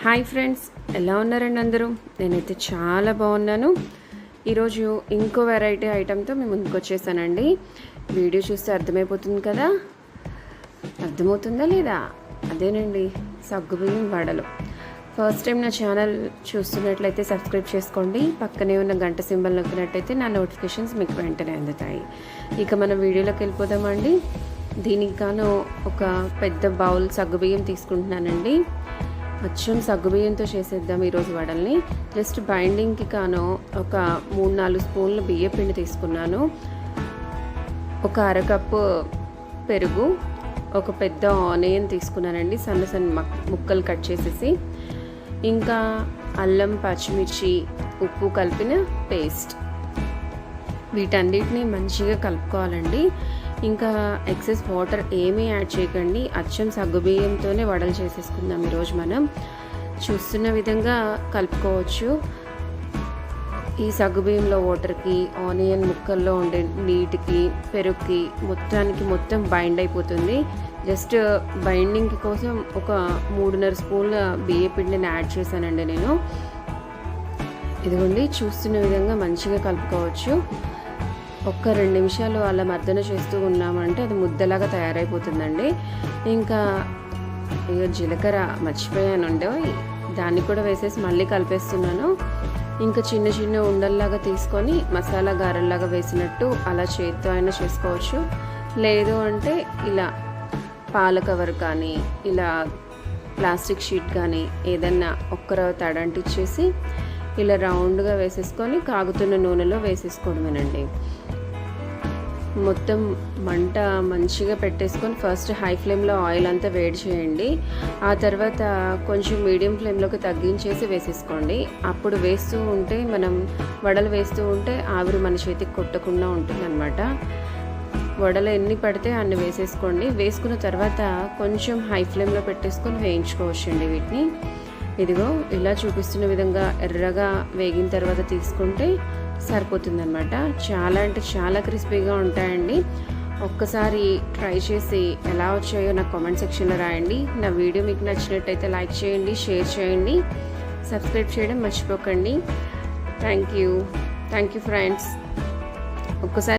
Hi friends, ఎలా ఉన్నారండి అందరూ? నేనైతే చాలా బాగున్నాను. ఈరోజు ఇంకో వెరైటీ ఐటెంతో మేము ముందుకు వచ్చేసానండి. వీడియో చూస్తే అర్థమైపోతుంది కదా, అర్థమవుతుందా లేదా? అదేనండి, సగ్గుబియ్యం వడలు. ఫస్ట్ టైం నా ఛానల్ చూస్తున్నట్లయితే సబ్స్క్రైబ్ చేసుకోండి. పక్కనే ఉన్న గంట సింబల్ నొక్కినట్టయితే నా నోటిఫికేషన్స్ మీకు వెంటనే అందుతాయి. ఇక మనం వీడియోలోకి వెళ్ళిపోదామండి. దీనికి గాను ఒక పెద్ద బౌల్ సగ్గుబియ్యం తీసుకుంటున్నానండి. అచ్చం సగ్గుబియ్యంతో చేసేద్దాం ఈరోజు వడల్ని. జస్ట్ బైండింగ్కి కాను ఒక 3-4 స్పూన్లు బియ్య పిండి తీసుకున్నాను. ఒక అరకప్పు పెరుగు, ఒక పెద్ద ఆనియన్ తీసుకున్నానండి, సన్న సన్న ముక్కలు కట్ చేసేసి, ఇంకా అల్లం, పచ్చిమిర్చి, ఉప్పు కలిపిన పేస్ట్. వీటన్నిటిని మంచిగా కలుపుకోవాలండి. ఇంకా ఎక్సెస్ వాటర్ ఏమీ యాడ్ చేయకండి. అచ్చం సగ్గుబియ్యంతోనే వడలు చేసేసుకుందాం ఈరోజు. మనం చూస్తున్న విధంగా కలుపుకోవచ్చు. ఈ సగ్గుబియ్యంలో వాటర్కి, ఆనియన్ ముక్కల్లో ఉండే నీటికి, పెరుగుకి మొత్తం బైండ్ అయిపోతుంది. జస్ట్ బైండింగ్ కోసం ఒక 3.5 స్పూన్ల బియ్య పిండిని యాడ్ చేశానండి నేను. ఇదిగోండి, చూస్తున్న విధంగా మంచిగా కలుపుకోవచ్చు. ఒక్క 2 నిమిషాలు అలా మర్దన చేస్తూ ఉన్నామంటే అది ముద్దలాగా తయారైపోతుందండి. ఇంకా జీలకర్ర మర్చిపోయానుండే, దాన్ని కూడా వేసేసి మళ్ళీ కలిపేస్తున్నాను. ఇంకా చిన్న చిన్న ఉండల్లాగా తీసుకొని మసాలా గారెల్లాగా వేసినట్టు అలా చేత్తో అయినా చేసుకోవచ్చు. లేదు అంటే ఇలా పాల కవర్ కానీ, ఇలా ప్లాస్టిక్ షీట్ కానీ ఏదన్నా ఒక్కరవ తడంటిచ్చేసి ఇలా రౌండ్గా వేసేసుకొని కాగుతున్న నూనెలో వేసేసుకోవడమేనండి. మొత్తం మంట మంచిగా పెట్టేసుకొని ఫస్ట్ హై ఫ్లేమ్లో ఆయిల్ అంతా వేడి చేయండి. ఆ తర్వాత కొంచెం మీడియం ఫ్లేమ్లోకి తగ్గించేసి వేసేసుకోండి. అప్పుడు వేస్తూ ఉంటే, మనం వడలు వేస్తూ ఉంటే ఆవిరి మన చేతికి కొట్టకుండా ఉంటుందన్నమాట. వడలు ఎన్ని పడితే అన్ని వేసేసుకోండి. వేసుకున్న తర్వాత కొంచెం హై ఫ్లేమ్లో పెట్టేసుకొని వేయించుకోవచ్చండి వీటిని. ఇదిగో ఇలా చూపిస్తున్న విధంగా ఎర్రగా వేగిన తర్వాత తీసుకుంటే సరిపోతుందన్నమాట. చాలా అంటే చాలా క్రిస్పీగా ఉంటాయండి. ఒక్కసారి ట్రై చేసి ఎలా వచ్చాయో నాకు కామెంట్ సెక్షన్లో రాయండి. నా వీడియో మీకు నచ్చినట్టయితే లైక్ చేయండి, షేర్ చేయండి, సబ్స్క్రైబ్ చేయడం మర్చిపోకండి. Thank you friends. ఒక్కసారి